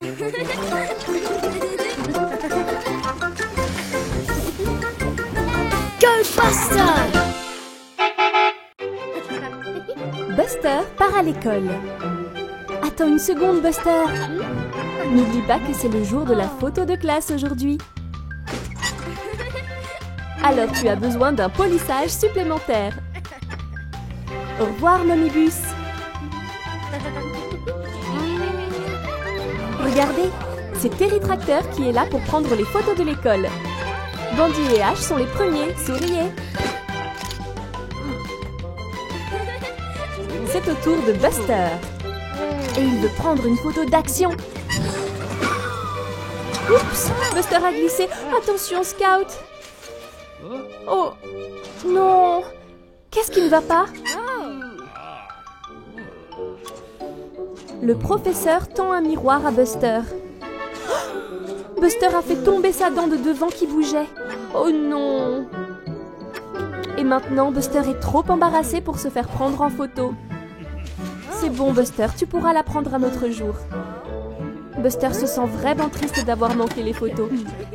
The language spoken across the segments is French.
Go Buster! Buster part à l'école. Attends une seconde, Buster. N'oublie pas que c'est le jour de la photo de classe aujourd'hui. Alors tu as besoin d'un polissage supplémentaire. Au revoir, Momibus. Regardez, c'est Terry Tracteur qui est là pour prendre les photos de l'école. Bandy et Ash sont les premiers, souriez. C'est au tour de Buster. Et il veut prendre une photo d'action. Oups, Buster a glissé. Attention, Scout. Oh, non. Qu'est-ce qui ne va pas? Le professeur tend un miroir à Buster. Buster a fait tomber sa dent de devant qui bougeait. Oh non! Et maintenant, Buster est trop embarrassé pour se faire prendre en photo. C'est bon, Buster, tu pourras la prendre un autre jour. Buster se sent vraiment triste d'avoir manqué les photos.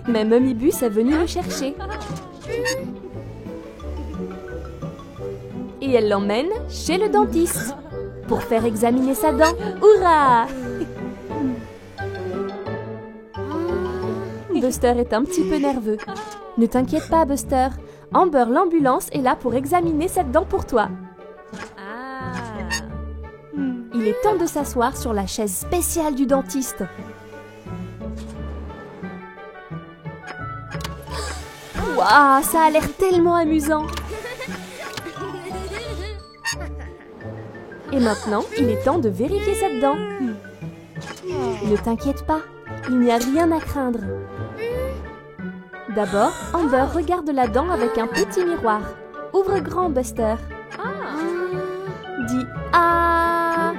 Mais Momibus est venu le chercher. Et elle l'emmène chez le dentiste pour faire examiner sa dent. Hurrah! Buster est un petit peu nerveux. Ne t'inquiète pas, Buster. Amber, l'ambulance, est là pour examiner cette dent pour toi. Il est temps de s'asseoir sur la chaise spéciale du dentiste. Waouh, ça a l'air tellement amusant. Et maintenant, il est temps de vérifier cette dent. Ne t'inquiète pas, il n'y a rien à craindre. D'abord, Amber regarde la dent avec un petit miroir. Ouvre grand, Buster. Dis « Ah !»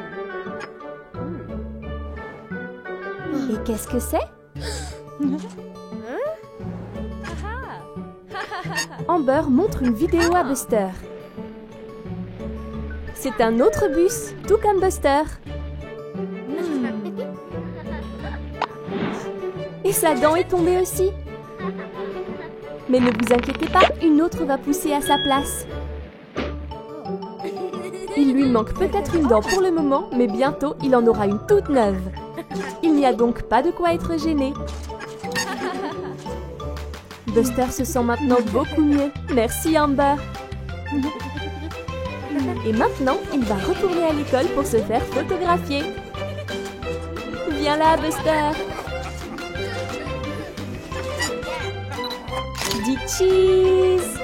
Et qu'est-ce que c'est? Amber montre une vidéo à Buster. C'est un autre bus, tout comme Buster. Et sa dent est tombée aussi. Mais ne vous inquiétez pas, une autre va pousser à sa place. Il lui manque peut-être une dent pour le moment, mais bientôt il en aura une toute neuve. Il n'y a donc pas de quoi être gêné. Buster se sent maintenant beaucoup mieux. Merci, Amber. Et maintenant, il va retourner à l'école pour se faire photographier. Viens là, Buster. Dis cheese.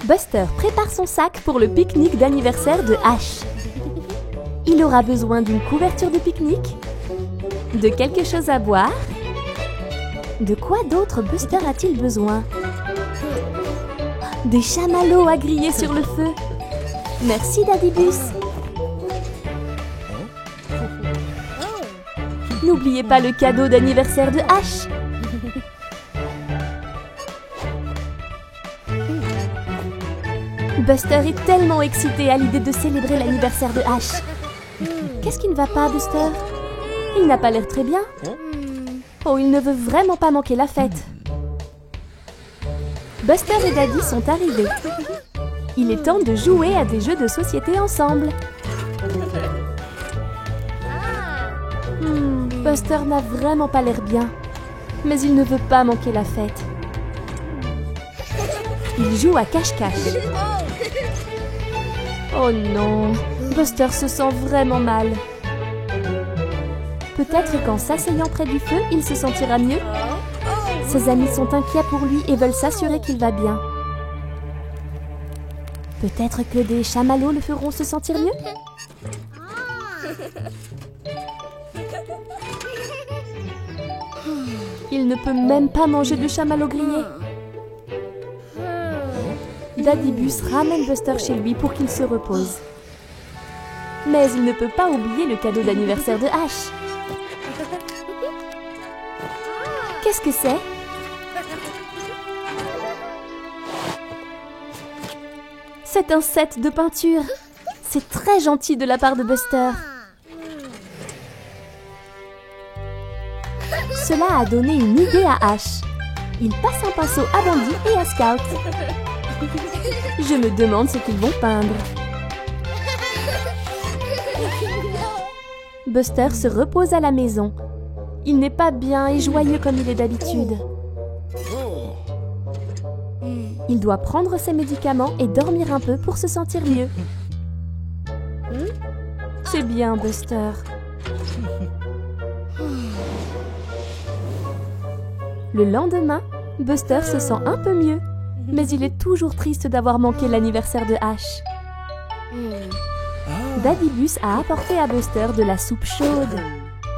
Buster prépare son sac pour le pique-nique d'anniversaire de Ash. Il aura besoin d'une couverture de pique-nique, de quelque chose à boire. De quoi d'autre Buster a-t-il besoin? Des chamallows à griller sur le feu. Merci, Daddy Bus. N'oubliez pas le cadeau d'anniversaire de Ash. Buster est tellement excité à l'idée de célébrer l'anniversaire de Ash. Qu'est-ce qui ne va pas, Buster? Il n'a pas l'air très bien. Oh, il ne veut vraiment pas manquer la fête. Buster et Daddy sont arrivés. Il est temps de jouer à des jeux de société ensemble. Buster n'a vraiment pas l'air bien, mais il ne veut pas manquer la fête. Il joue à cache-cache. Oh non, Buster se sent vraiment mal. Peut-être qu'en s'asseyant près du feu, il se sentira mieux. Ses amis sont inquiets pour lui et veulent s'assurer qu'il va bien. Peut-être que des chamallows le feront se sentir mieux? Il ne peut même pas manger de chamallows grillés. Daddy Bus ramène Buster chez lui pour qu'il se repose. Mais il ne peut pas oublier le cadeau d'anniversaire de Ash. Qu'est-ce que c'est? C'est un set de peinture. C'est très gentil de la part de Buster. Cela a donné une idée à Ash. Il passe un pinceau à Bandy et à Scout. Je me demande ce qu'ils vont peindre. Buster se repose à la maison. Il n'est pas bien et joyeux comme il est d'habitude. Il doit prendre ses médicaments et dormir un peu pour se sentir mieux. C'est bien, Buster. Le lendemain, Buster se sent un peu mieux, mais il est toujours triste d'avoir manqué l'anniversaire de Ash. Daddy Bus a apporté à Buster de la soupe chaude.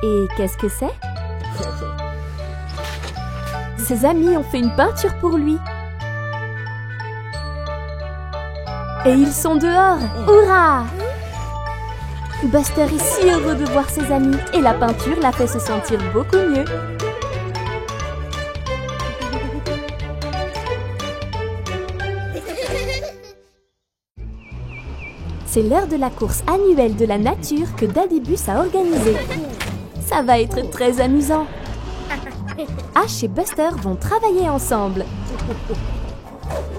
Et qu'est-ce que c'est? Ses amis ont fait une peinture pour lui. Et ils sont dehors! Hurrah! Buster est si heureux de voir ses amis et la peinture l'a fait se sentir beaucoup mieux. C'est l'heure de la course annuelle de la nature que Daddy Bus a organisée. Ça va être très amusant. Ash et Buster vont travailler ensemble.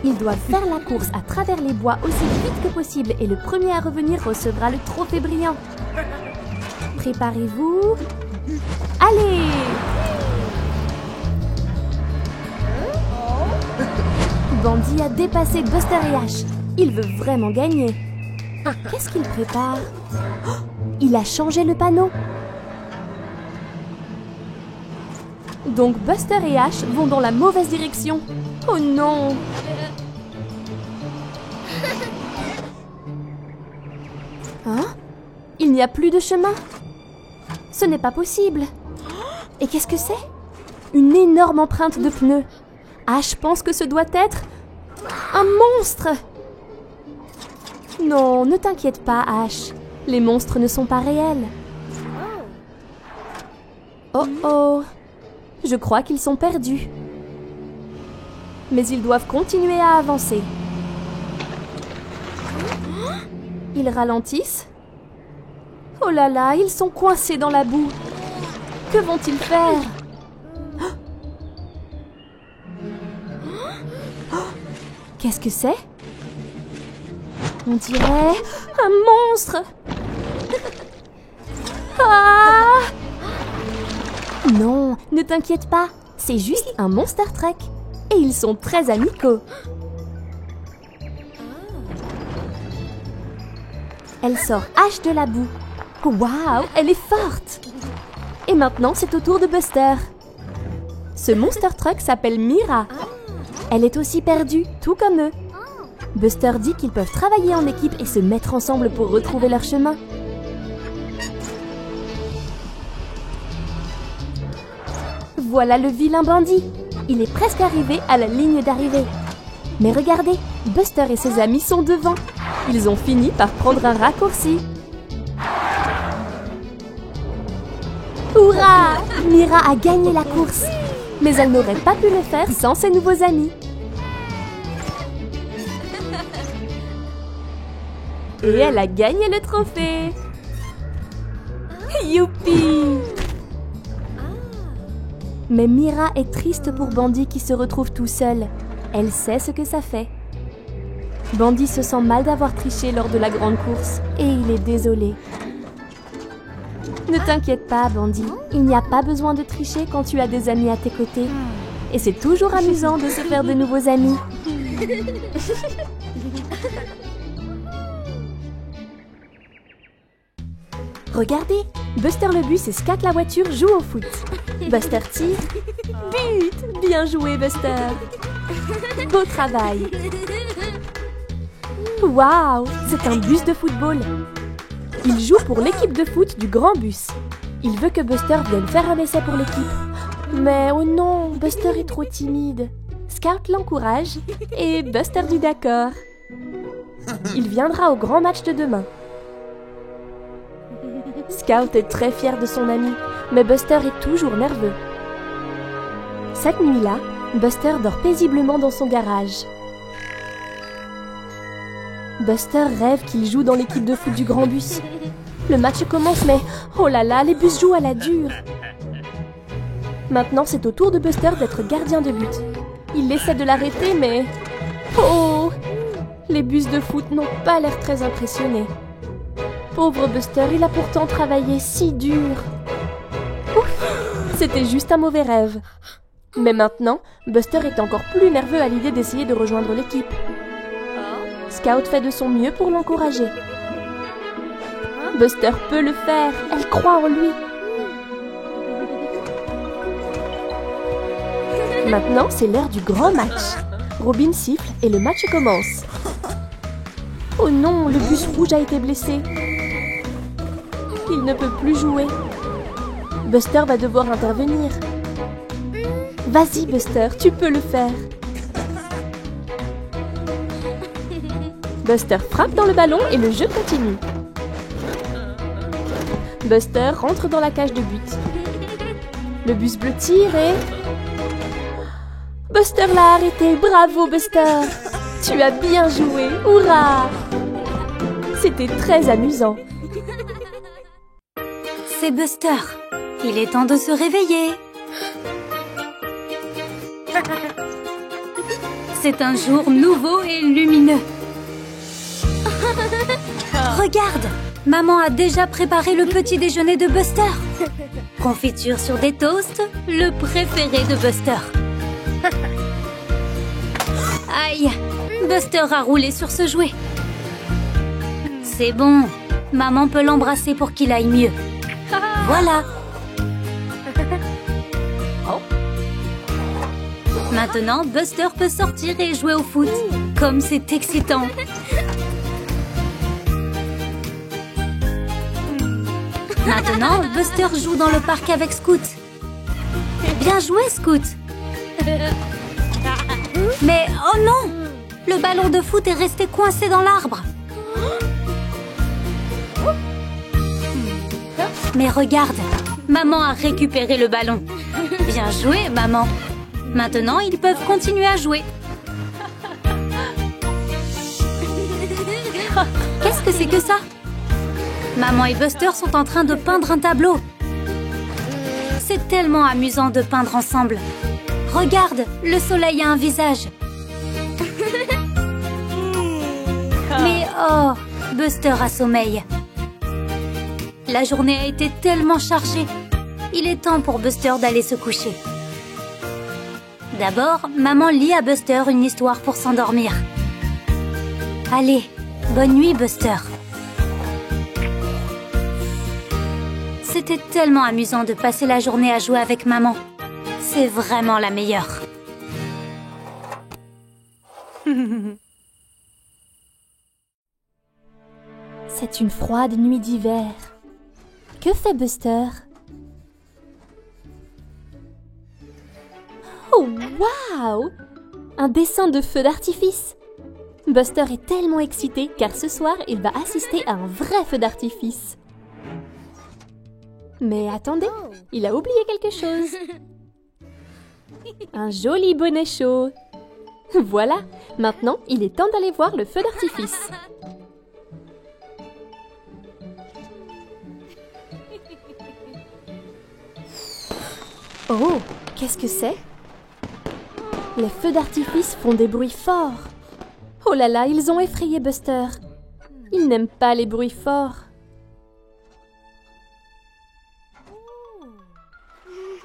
Ils doivent faire la course à travers les bois aussi vite que possible et le premier à revenir recevra le trophée brillant. Préparez-vous. Allez! Bandy a dépassé Buster et Ash. Il veut vraiment gagner. Qu'est-ce qu'il prépare? Oh, il a changé le panneau. Donc Buster et Ash vont dans la mauvaise direction. Oh non! Hein? Il n'y a plus de chemin. Ce n'est pas possible. Et qu'est-ce que c'est? Une énorme empreinte de pneus. Ash pense que ce doit être un monstre. Non, ne t'inquiète pas, Ash. Les monstres ne sont pas réels. Oh oh! Je crois qu'ils sont perdus. Mais ils doivent continuer à avancer. Ils ralentissent. Oh là là, ils sont coincés dans la boue. Que vont-ils faire? Qu'est-ce que c'est? On dirait un monstre. Ah! Non, ne t'inquiète pas. C'est juste un Monster Truck. Et ils sont très amicaux. Elle sort Ash de la boue. Waouh, elle est forte. Et maintenant, c'est au tour de Buster. Ce Monster Truck s'appelle Mira. Elle est aussi perdue, tout comme eux. Buster dit qu'ils peuvent travailler en équipe et se mettre ensemble pour retrouver leur chemin. Voilà le vilain Bandy. Il est presque arrivé à la ligne d'arrivée. Mais regardez, Buster et ses amis sont devant. Ils ont fini par prendre un raccourci. Hurrah! Mira a gagné la course. Mais elle n'aurait pas pu le faire sans ses nouveaux amis. Et elle a gagné le trophée. Youpi! Mais Mira est triste pour Bandy qui se retrouve tout seul. Elle sait ce que ça fait. Bandy se sent mal d'avoir triché lors de la grande course et il est désolé. Ne t'inquiète pas, Bandy. Il n'y a pas besoin de tricher quand tu as des amis à tes côtés. Et c'est toujours amusant de se faire de nouveaux amis. Regardez, Buster le bus et Scat la voiture jouent au foot. Buster tire. But! Bien joué, Buster. Beau travail. Waouh! C'est un bus de football. Il joue pour l'équipe de foot du grand bus. Il veut que Buster vienne faire un essai pour l'équipe. Mais oh non, Buster est trop timide. Scout l'encourage et Buster dit d'accord. Il viendra au grand match de demain. Scout est très fier de son ami, mais Buster est toujours nerveux. Cette nuit-là, Buster dort paisiblement dans son garage. Buster rêve qu'il joue dans l'équipe de foot du Grand Bus. Le match commence, mais oh là là, les bus jouent à la dure. Maintenant, c'est au tour de Buster d'être gardien de but. Il essaie de l'arrêter, mais... Oh! Les bus de foot n'ont pas l'air très impressionnés. Pauvre Buster, il a pourtant travaillé si dur. Ouf! C'était juste un mauvais rêve. Mais maintenant, Buster est encore plus nerveux à l'idée d'essayer de rejoindre l'équipe. Scout fait de son mieux pour l'encourager. Buster peut le faire, elle croit en lui. Maintenant, c'est l'heure du grand match. Robin siffle et le match commence. Oh non, le bus rouge a été blessé. Il ne peut plus jouer. Buster va devoir intervenir. Vas-y Buster, tu peux le faire. Buster frappe dans le ballon et le jeu continue. Buster rentre dans la cage de but. Le bus bleu tire et... Buster l'a arrêté, bravo Buster! Tu as bien joué, hurrah! C'était très amusant. C'est Buster. Il est temps de se réveiller. C'est un jour nouveau et lumineux. Regarde! Maman a déjà préparé le petit déjeuner de Buster. Confiture sur des toasts, le préféré de Buster. Aïe! Buster a roulé sur ce jouet. C'est bon. Maman peut l'embrasser pour qu'il aille mieux. Voilà. Maintenant, Buster peut sortir et jouer au foot. Comme c'est excitant. Maintenant, Buster joue dans le parc avec Scoot. Bien joué, Scoot. Mais oh non! Le ballon de foot est resté coincé dans l'arbre. Mais regarde, maman a récupéré le ballon. Bien joué, maman. Maintenant, ils peuvent continuer à jouer. Qu'est-ce que c'est que ça? Maman et Buster sont en train de peindre un tableau. C'est tellement amusant de peindre ensemble. Regarde, le soleil a un visage. Mais oh, Buster a sommeil. La journée a été tellement chargée. Il est temps pour Buster d'aller se coucher. D'abord, maman lit à Buster une histoire pour s'endormir. Allez, bonne nuit, Buster. C'était tellement amusant de passer la journée à jouer avec maman. C'est vraiment la meilleure. C'est une froide nuit d'hiver. Que fait Buster? Oh, waouh! Un dessin de feu d'artifice! Buster est tellement excité car ce soir, il va assister à un vrai feu d'artifice. Mais attendez, il a oublié quelque chose. Un joli bonnet chaud. Voilà, maintenant, il est temps d'aller voir le feu d'artifice. Oh, qu'est-ce que c'est? Les feux d'artifice font des bruits forts. Oh là là, ils ont effrayé Buster. Il n'aime pas les bruits forts.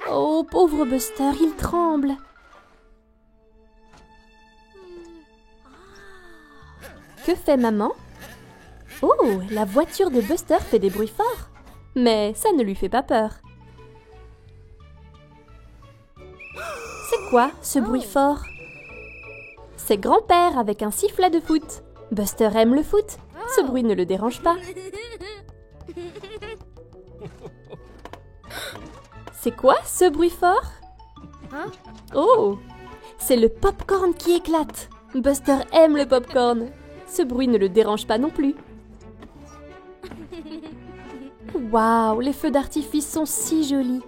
Oh, pauvre Buster, il tremble. Que fait maman? Oh, la voiture de Buster fait des bruits forts. Mais ça ne lui fait pas peur. C'est quoi, ce bruit fort? C'est grand-père avec un sifflet de foot. Buster aime le foot. Ce bruit ne le dérange pas. C'est quoi, ce bruit fort? Oh, c'est le popcorn qui éclate. Buster aime le popcorn. Ce bruit ne le dérange pas non plus. Waouh, les feux d'artifice sont si jolis.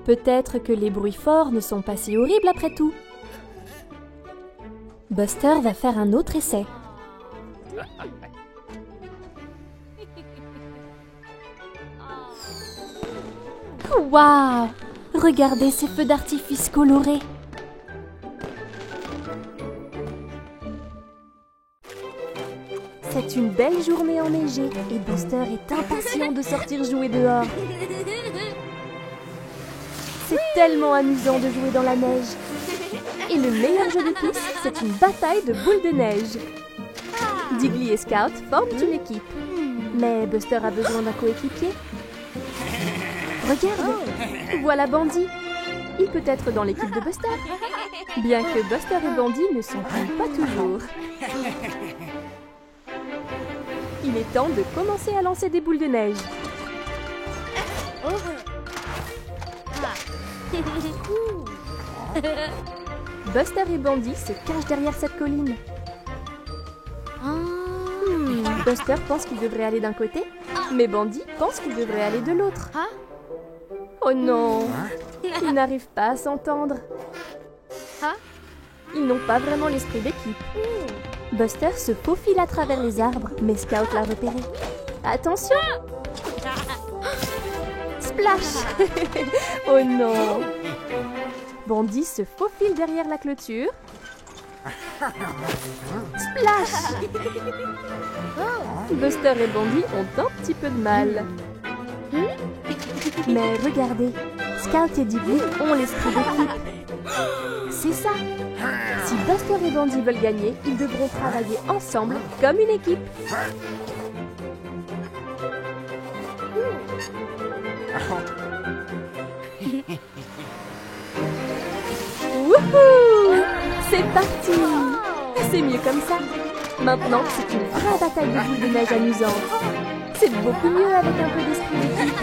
Peut-être que les bruits forts ne sont pas si horribles après tout. Buster va faire un autre essai. Waouh! Regardez ces feux d'artifice colorés. C'est une belle journée enneigée et Buster est impatient de sortir jouer dehors. C'est tellement amusant de jouer dans la neige. Et le meilleur jeu de tous, c'est une bataille de boules de neige. Diggly et Scout forment une équipe. Mais Buster a besoin d'un coéquipier. Regarde, voilà Bandy. Il peut être dans l'équipe de Buster. Bien que Buster et Bandy ne s'entendent pas toujours. Il est temps de commencer à lancer des boules de neige. Buster et Bandy se cachent derrière cette colline. Buster pense qu'il devrait aller d'un côté, mais Bandy pense qu'il devrait aller de l'autre. Oh non, ils n'arrivent pas à s'entendre. Ils n'ont pas vraiment l'esprit d'équipe. Buster se faufile à travers les arbres, mais Scout l'a repéré. Attention! Splash! Oh non! Bandy se faufile derrière la clôture. Splash! Buster et Bandy ont un petit peu de mal. Mais regardez, Scout et Diggly ont l'esprit d'équipe. C'est ça! Si Buster et Bandy veulent gagner, ils devront travailler ensemble comme une équipe. Wouhou! C'est parti! C'est mieux comme ça. Maintenant, c'est une vraie bataille de boules de neige amusante. C'est beaucoup mieux avec un peu d'esprit d'équipe.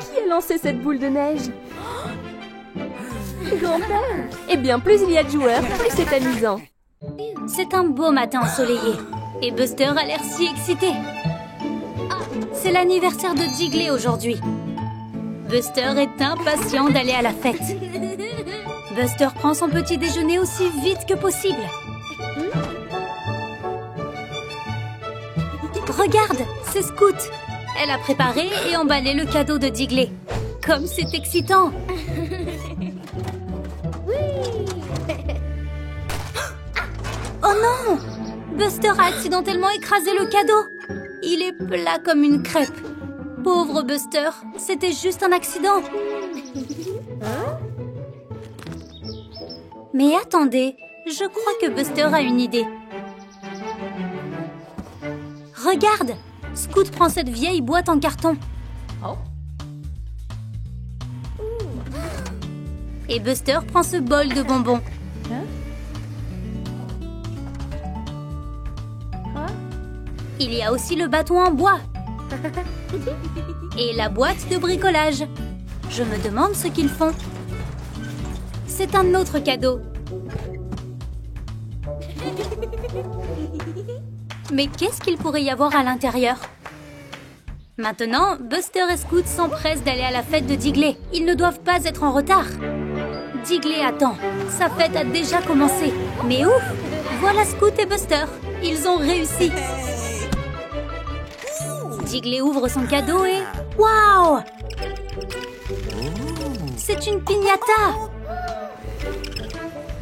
Qui a lancé cette boule de neige? Grand-père! Eh bien, plus il y a de joueurs, plus c'est amusant. C'est un beau matin ensoleillé. Et Buster a l'air si excité. C'est l'anniversaire de Diggly aujourd'hui. Buster est impatient d'aller à la fête. Buster prend son petit déjeuner aussi vite que possible. Regarde, c'est Scout. Elle a préparé et emballé le cadeau de Diggly. Comme c'est excitant! Oh non! Buster a accidentellement écrasé le cadeau. Il est plat comme une crêpe. Pauvre Buster, c'était juste un accident. Mais attendez, je crois que Buster a une idée. Regarde! Scout prend cette vieille boîte en carton. Et Buster prend ce bol de bonbons. Il y a aussi le bâton en bois. Et la boîte de bricolage. Je me demande ce qu'ils font. C'est un autre cadeau. Mais qu'est-ce qu'il pourrait y avoir à l'intérieur? Maintenant, Buster et Scout s'empressent d'aller à la fête de Diggly. Ils ne doivent pas être en retard. Diggly attend. Sa fête a déjà commencé. Mais ouf! Voilà Scout et Buster. Ils ont réussi. Diggly ouvre son cadeau et... Waouh! C'est une piñata!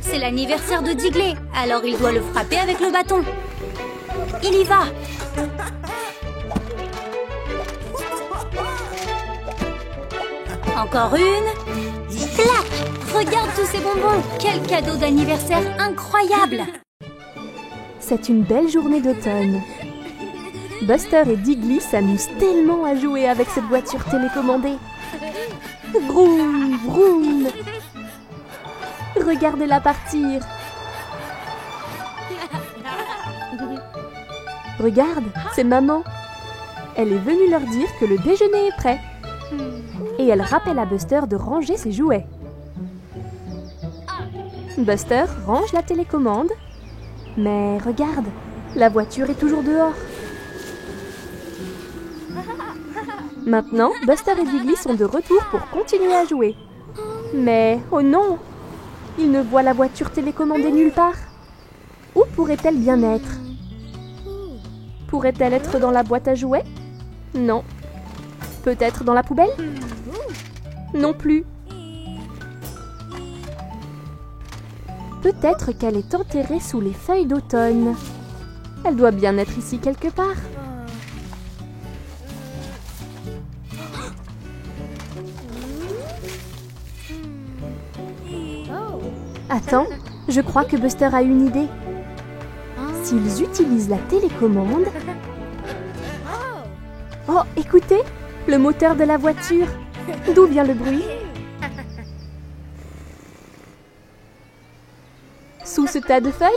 C'est l'anniversaire de Diggly, alors il doit le frapper avec le bâton. Il y va! Encore une. Clac! Regarde tous ces bonbons! Quel cadeau d'anniversaire incroyable! C'est une belle journée d'automne. Buster et Diggly s'amusent tellement à jouer avec cette voiture télécommandée. Vroom, vroom! Regardez-la partir! Regarde, c'est maman. Elle est venue leur dire que le déjeuner est prêt. Et elle rappelle à Buster de ranger ses jouets. Buster range la télécommande. Mais regarde, la voiture est toujours dehors. Maintenant, Buster et Diggly sont de retour pour continuer à jouer. Mais, oh non! Ils ne voient la voiture télécommandée nulle part. Où pourrait-elle bien être? Pourrait-elle être dans la boîte à jouets? Non. Peut-être dans la poubelle? Non plus. Peut-être qu'elle est enterrée sous les feuilles d'automne. Elle doit bien être ici quelque part. Attends, je crois que Buster a une idée. S'ils utilisent la télécommande... Oh, écoutez, le moteur de la voiture. D'où vient le bruit? Sous ce tas de feuilles?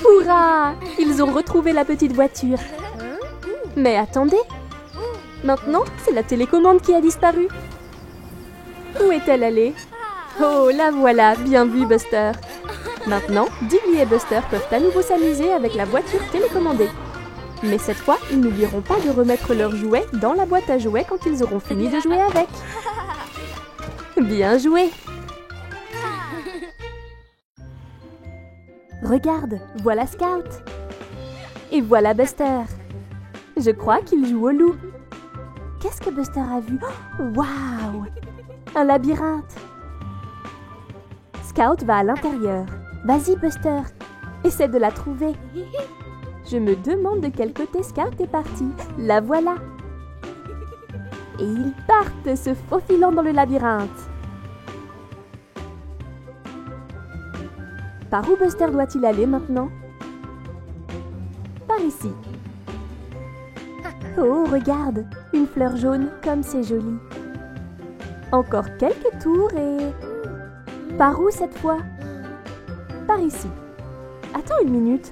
Hurrah! Ils ont retrouvé la petite voiture. Mais attendez! Maintenant, c'est la télécommande qui a disparu. Où est-elle allée? Oh, la voilà! Bien vu, Buster! Maintenant, Diggly et Buster peuvent à nouveau s'amuser avec la voiture télécommandée. Mais cette fois, ils n'oublieront pas de remettre leurs jouets dans la boîte à jouets quand ils auront fini de jouer avec. Bien joué! Regarde, voilà Scout. Et voilà Buster. Je crois qu'il joue au loup. Qu'est-ce que Buster a vu? Waouh! Un labyrinthe. Scout va à l'intérieur. Vas-y Buster, essaie de la trouver. Je me demande de quel côté Scout est parti. La voilà. Et ils partent, se faufilant dans le labyrinthe. Par où Buster doit-il aller maintenant? Par ici. Oh, regarde, une fleur jaune, comme c'est joli. Encore quelques tours et... Par où cette fois? Par ici. Attends une minute.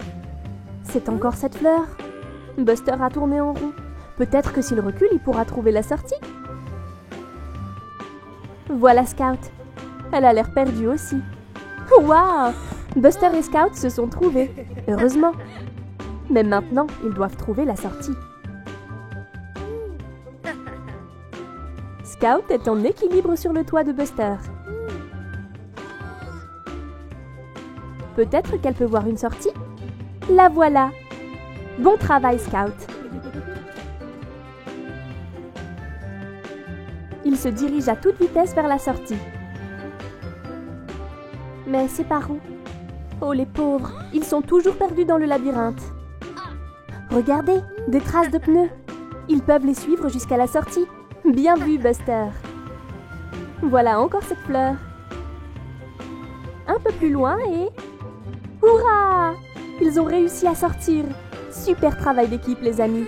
C'est encore cette fleur. Buster a tourné en rond. Peut-être que s'il recule, il pourra trouver la sortie. Voilà Scout. Elle a l'air perdue aussi. Waouh! Buster et Scout se sont trouvés. Heureusement. Mais maintenant, ils doivent trouver la sortie. Scout est en équilibre sur le toit de Buster. Peut-être qu'elle peut voir une sortie? La voilà! Bon travail, Scout! Il se dirige à toute vitesse vers la sortie. Mais c'est par où? Oh, les pauvres! Ils sont toujours perdus dans le labyrinthe. Regardez! Des traces de pneus! Ils peuvent les suivre jusqu'à la sortie. Bien vu, Buster! Voilà encore cette fleur. Un peu plus loin et... Hurrah! Ils ont réussi à sortir. Super travail d'équipe, les amis.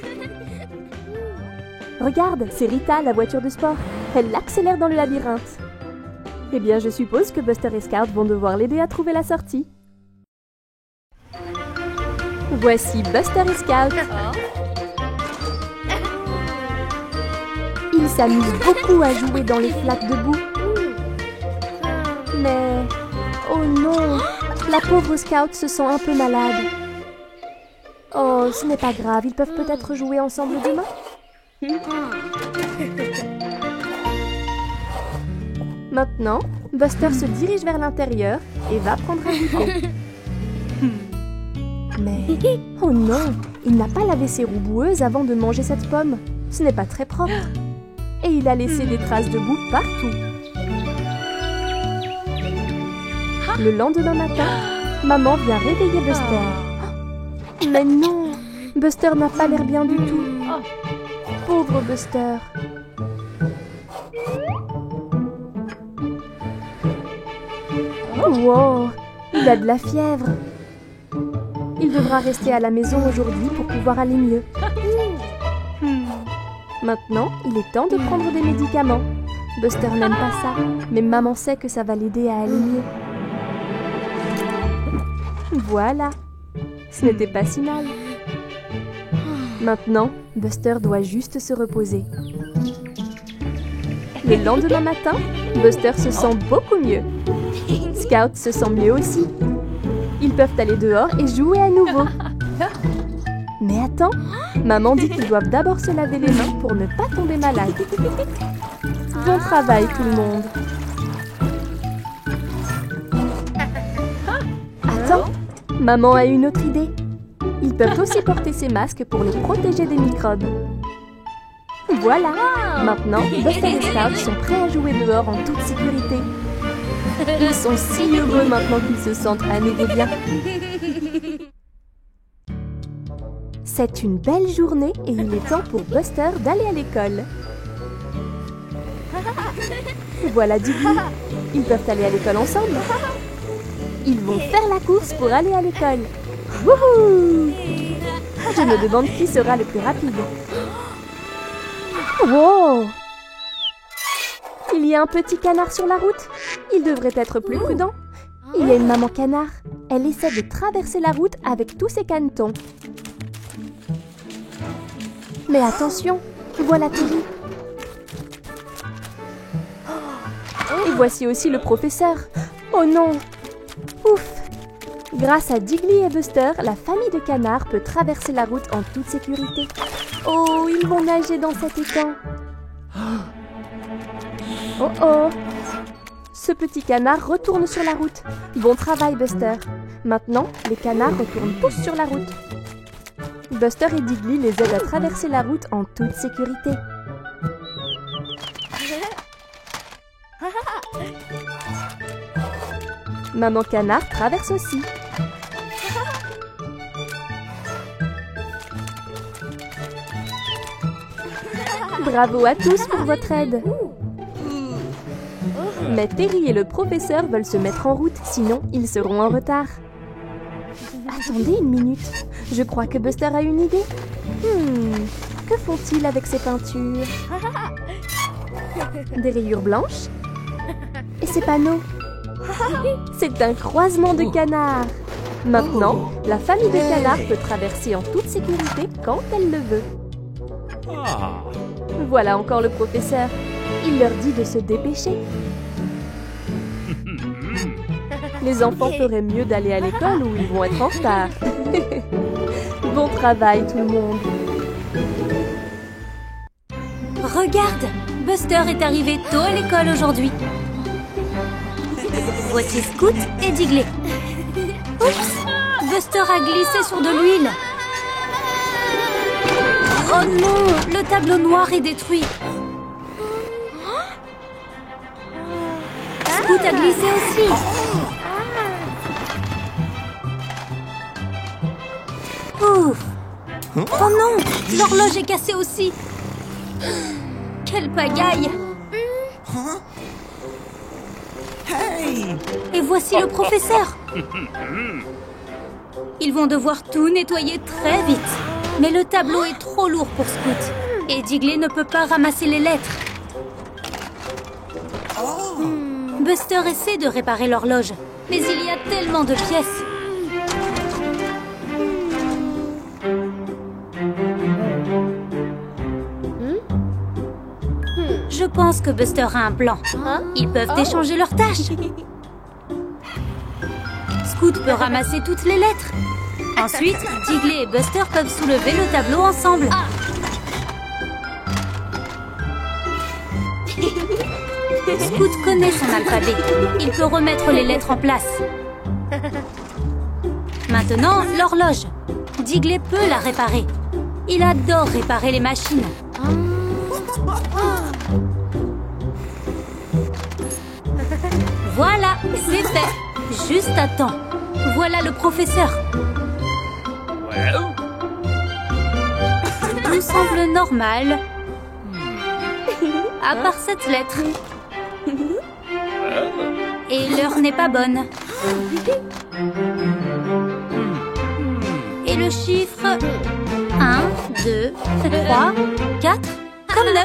Regarde, c'est Rita, la voiture de sport. Elle accélère dans le labyrinthe. Eh bien, je suppose que Buster et Scout vont devoir l'aider à trouver la sortie. Voici Buster et Scout. Ils s'amusent beaucoup à jouer dans les flaques de boue. Mais... Oh non! La pauvre Scout se sent un peu malade. Oh, ce n'est pas grave, ils peuvent peut-être jouer ensemble demain. Maintenant, Buster se dirige vers l'intérieur et va prendre un goûter. Mais... Oh non! Il n'a pas lavé ses roues boueuses avant de manger cette pomme. Ce n'est pas très propre. Et il a laissé des traces de boue partout. Le lendemain matin, maman vient réveiller Buster. Mais non! Buster n'a pas l'air bien du tout. Pauvre Buster. Wow! Il a de la fièvre. Il devra rester à la maison aujourd'hui pour pouvoir aller mieux. Maintenant, il est temps de prendre des médicaments. Buster n'aime pas ça, mais maman sait que ça va l'aider à aller mieux. Voilà. Ce n'était pas si mal. Maintenant, Buster doit juste se reposer. Le lendemain matin, Buster se sent beaucoup mieux. Scout se sent mieux aussi. Ils peuvent aller dehors et jouer à nouveau. Mais attends, maman dit qu'ils doivent d'abord se laver les mains pour ne pas tomber malade. Bon travail tout le monde. Attends, maman a une autre idée. Ils peuvent aussi porter ces masques pour les protéger des microbes. Voilà, maintenant Buster et Scout sont prêts à jouer dehors en toute sécurité. Ils sont si heureux maintenant qu'ils se sentent à nouveau bien. C'est une belle journée et il est temps pour Buster d'aller à l'école. Voilà Diggly. Ils peuvent aller à l'école ensemble. Ils vont faire la course pour aller à l'école. Wouhou! Je me demande qui sera le plus rapide. Wow! Il y a un petit canard sur la route. Il devrait être plus prudent. Il y a une maman canard. Elle essaie de traverser la route avec tous ses canetons. Mais attention, voilà Terry. Et voici aussi le professeur. Oh non! Ouf! Grâce à Diggly et Buster, la famille de canards peut traverser la route en toute sécurité. Oh, ils vont nager dans cet étang. Oh oh! Ce petit canard retourne sur la route. Bon travail, Buster. Maintenant, les canards retournent tous sur la route. Buster et Diggly les aident à traverser la route en toute sécurité. Maman canard traverse aussi. Bravo à tous pour votre aide. Mais Terry et le professeur veulent se mettre en route, sinon ils seront en retard. Attendez une minute. Je crois que Buster a une idée. Que font-ils avec ces peintures? Des rayures blanches? Et ces panneaux? C'est un croisement de canards. Maintenant, la famille de canards peut traverser en toute sécurité quand elle le veut. Voilà encore le professeur. Il leur dit de se dépêcher. Les enfants feraient mieux d'aller à l'école où ils vont être en retard. Bon travail tout le monde. Regarde, Buster est arrivé tôt à l'école aujourd'hui. Voici Scout et Diggly. Oups, Buster a glissé sur de l'huile. Oh non, le tableau noir est détruit. Scout a glissé aussi. Ouf. Oh non, l'horloge est cassée aussi. Quelle pagaille. Et voici le professeur. Ils vont devoir tout nettoyer très vite. Mais le tableau est trop lourd pour Scout. Et Diggly ne peut pas ramasser les lettres. Buster essaie de réparer l'horloge. Mais il y a tellement de pièces. Je pense que Buster a un plan. Ils peuvent échanger leurs tâches. Scout peut ramasser toutes les lettres. Ensuite, Diggly et Buster peuvent soulever le tableau ensemble. Scout connaît son alphabet. Il peut remettre les lettres en place. Maintenant, l'horloge. Diggly peut la réparer. Il adore réparer les machines. Voilà, c'est fait. Juste à temps. Voilà le professeur. Tout semble normal. À part cette lettre. Et l'heure n'est pas bonne. Et le chiffre 1, 2, 3, 4, comme 9.